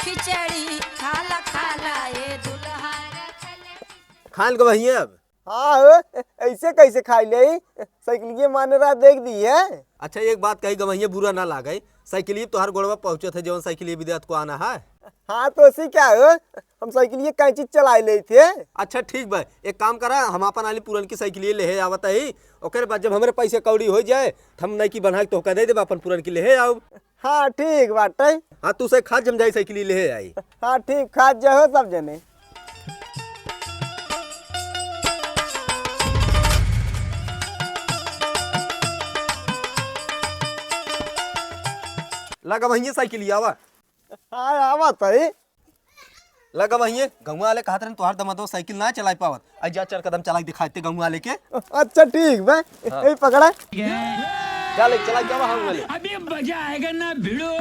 खिचड़ी खाला खाला ये दुल्हा खान को वही अब। हाँ हो, ऐसे कैसे खाई ले साइकिलिए माने रहा देख दी है। अच्छा एक बात कही गवैया बुरा ना लागे, साइकिल तो हर गोड़वा पहुंचे थे जवन साइकिल विद्यार्थ को आना है। हाँ तो ऐसे क्या हो, हम साइकिलिए कैंची चला ले थे। अच्छा ठीक भाई, एक काम करा, हम अपन आली पुरन की साइकिल ले आवत है, ओकर बाद जब हमारे पैसे कौड़ी हो जाए हम नई की बना तो कह दे देब अपन पुरन की ले आओ। हाँ ठीक बाटे। हाँ तू से खाद जम जाई साइकिल ले आई। हाँ ठीक, खाद जाओ सब जने। लगा वही साइकिल आवा। हाँ आवत है। लगा वही गाँव वाले कहत रहे तुहार दमा साइकिल ना चला पावत, आज जा 4 कदम चला दिखाते गाँव वाले के। अच्छा ठीक भाई, यही पकड़ा। चल चला जावा हम वाले। अभी मजा आएगा ना भिड़ो।